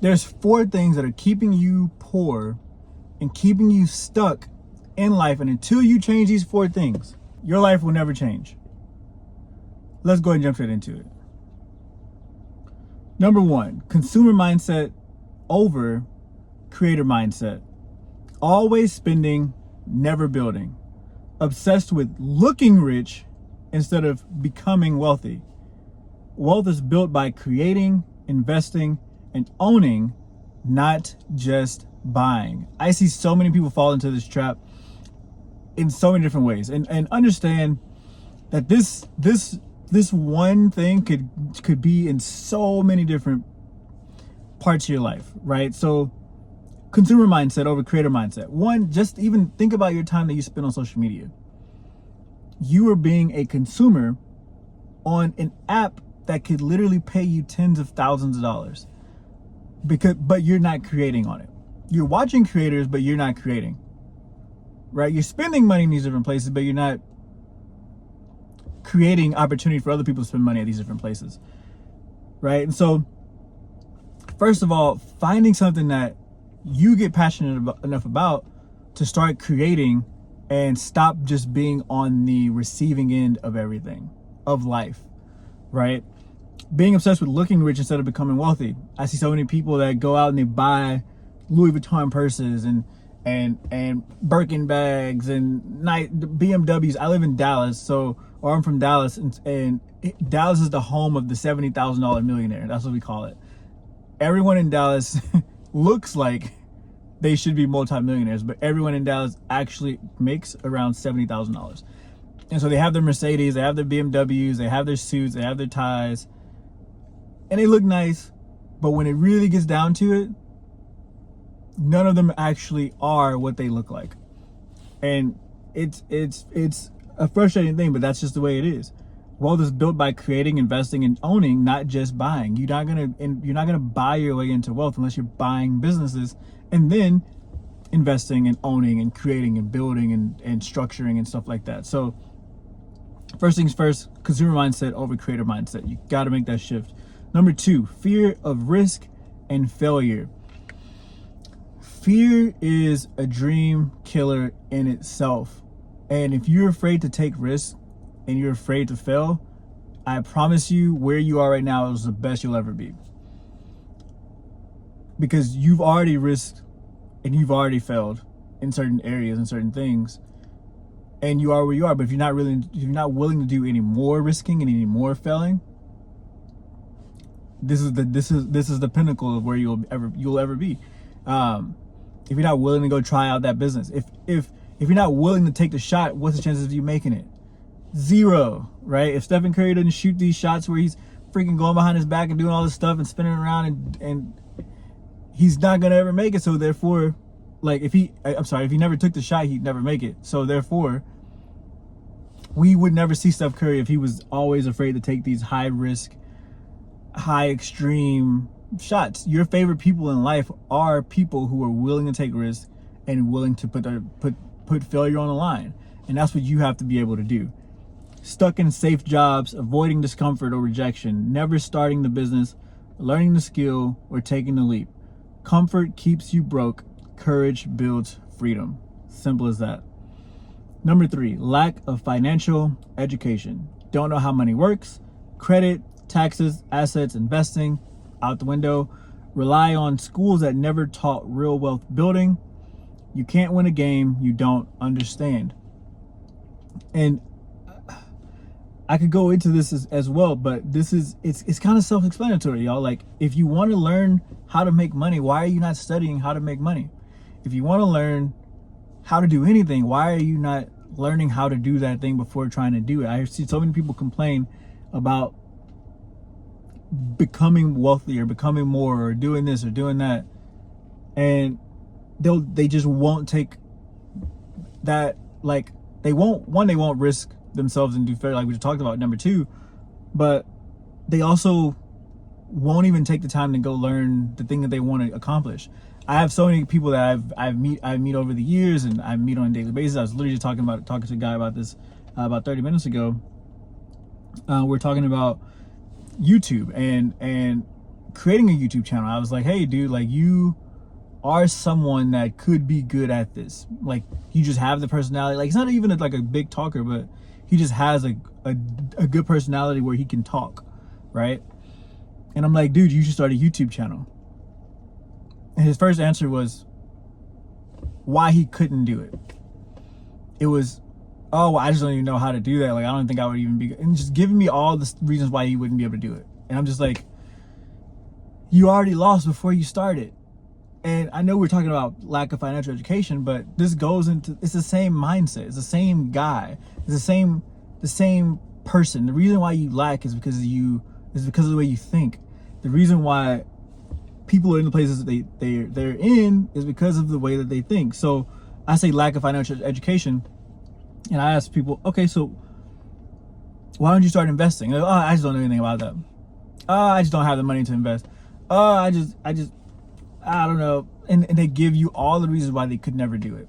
There's 4 things that are keeping you poor and keeping you stuck in life. And until you change these 4 things, your life will never change. Let's go ahead and jump straight into it. Number 1, consumer mindset over creator mindset. Always spending, never building. Obsessed with looking rich instead of becoming wealthy. Wealth is built by creating, investing, and owning, not just buying. I see so many people fall into this trap in so many different ways. And understand that this one thing could be in so many different parts of your life, right? So consumer mindset over creator mindset. 1, just even think about your time that you spend on social media. You are being a consumer on an app that could literally pay you tens of thousands of dollars, but you're not creating on it. You're watching creators, but you're not creating, right? You're spending money in these different places, but you're not creating opportunity for other people to spend money at these different places, right? And so, first of all, finding something that you get passionate enough about to start creating and stop just being on the receiving end of everything, of life, right? Being obsessed with looking rich instead of becoming wealthy. I see so many people that go out and they buy Louis Vuitton purses and Birkin bags and BMWs. I live in Dallas, or I'm from Dallas, and Dallas is the home of the $70,000 millionaire. That's what we call it. Everyone in Dallas looks like they should be multimillionaires, but everyone in Dallas actually makes around $70,000. And so they have their Mercedes, they have their BMWs, they have their suits, they have their ties, and they look nice. But when it really gets down to it, none of them actually are what they look like. And it's a frustrating thing, but that's just the way it is. Wealth is built by creating, investing, and owning, not just buying. You're not gonna buy your way into wealth unless you're buying businesses and then investing and owning and creating and building and structuring and stuff like that. So first things first, consumer mindset over creator mindset. You got to make that shift. Number 2, fear of risk and failure. Fear is a dream killer in itself. And if you're afraid to take risks and you're afraid to fail, I promise you where you are right now is the best you'll ever be. Because you've already risked and you've already failed in certain areas and certain things. And you are where you are. But if you're not willing to do any more risking and any more failing, this is the pinnacle of where you'll ever be. If you're not willing to go try out that business, if you're not willing to take the shot, what's the chances of you making it? 0, right? If Stephen Curry doesn't shoot these shots where he's freaking going behind his back and doing all this stuff and spinning around and he's not gonna ever make it. So therefore, like if he never took the shot, he'd never make it. So therefore, we would never see Steph Curry if he was always afraid to take these high risk, high extreme shots. Your favorite people in life are people who are willing to take risks and willing to put failure on the line. And that's what you have to be able to do. Stuck in safe jobs, avoiding discomfort or rejection, never starting the business, learning the skill, or taking the leap. Comfort keeps you broke. Courage builds freedom. Simple as that. Number 3, lack of financial education. Don't know how money works. Credit, taxes, assets, investing, out the window. Rely on schools that never taught real wealth building. You can't win a game you don't understand. And I could go into this as well, but it's kind of self-explanatory, y'all. Like, if you want to learn how to make money, why are you not studying how to make money? If you want to learn how to do anything, why are you not learning how to do that thing before trying to do it? I see so many people complain about becoming wealthy or becoming more or doing this or doing that, and they just won't take that. Like, they won't risk themselves and do fair, like we just talked about. Number 2, but they also won't even take the time to go learn the thing that they want to accomplish. I have so many people that I meet over the years, and I meet on a daily basis. I was literally just talking to a guy about this about 30 minutes ago. We're talking about YouTube and creating a YouTube channel, I was like, hey dude, like you are someone that could be good at this. Like you just have the personality. Like he's not even like a big talker, but he just has a good personality where he can talk, right? And I'm like, dude, you should start a YouTube channel. And his first answer was why he couldn't do it. It was, oh, well, I just don't even know how to do that. Like I don't think I would even be, and just giving me all the reasons why he wouldn't be able to do it. And I'm just like, you already lost before you started. And I know we're talking about lack of financial education, but this goes into, it's the same mindset. It's the same guy. It's the same person. The reason why you lack is because of the way you think. The reason why people are in the places that they're in is because of the way that they think. So I say lack of financial education, and I ask people, okay, so why don't you start investing? Like, oh, I just don't know anything about that. Oh, I just don't have the money to invest. Oh, I don't know. And they give you all the reasons why they could never do it.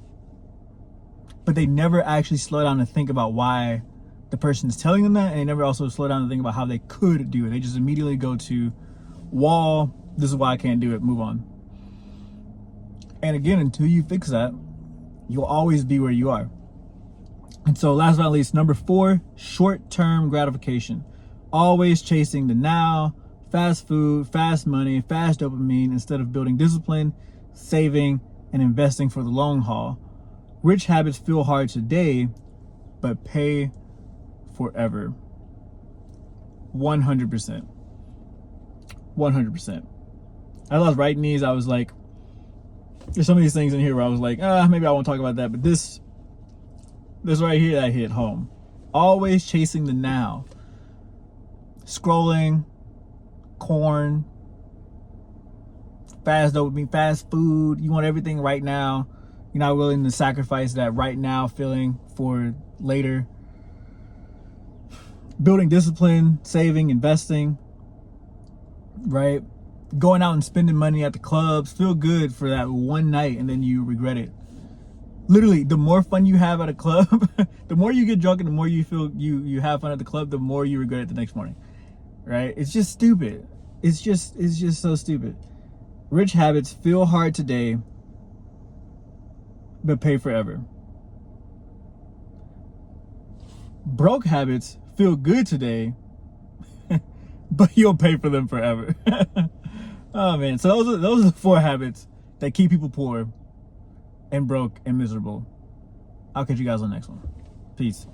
But they never actually slow down to think about why the person is telling them that, and they never also slow down to think about how they could do it. They just immediately go to wall, this is why I can't do it, move on. And again, until you fix that, you'll always be where you are. And so last but not least, number 4, short-term gratification. Always chasing the now, fast food, fast money, fast dopamine, instead of building discipline, saving, and investing for the long haul. Rich habits feel hard today, but pay forever. 100%. 100%. I was writing these, I was like, there's some of these things in here where I was like, maybe I won't talk about that, but this right here that hit home. Always chasing the now. Scrolling, corn, fast dopamine, fast food. You want everything right now. You're not willing to sacrifice that right now feeling for later. Building discipline, saving, investing, right? Going out and spending money at the clubs, feel good for that one night and then you regret it. Literally, the more fun you have at a club, the more you get drunk and the more you feel you have fun at the club, the more you regret it the next morning, right? It's just stupid. It's just so stupid. Rich habits feel hard today, but pay forever. Broke habits feel good today, but you'll pay for them forever. Oh man, so those are the 4 habits that keep people poor and broke and miserable. I'll catch you guys on the next one. Peace.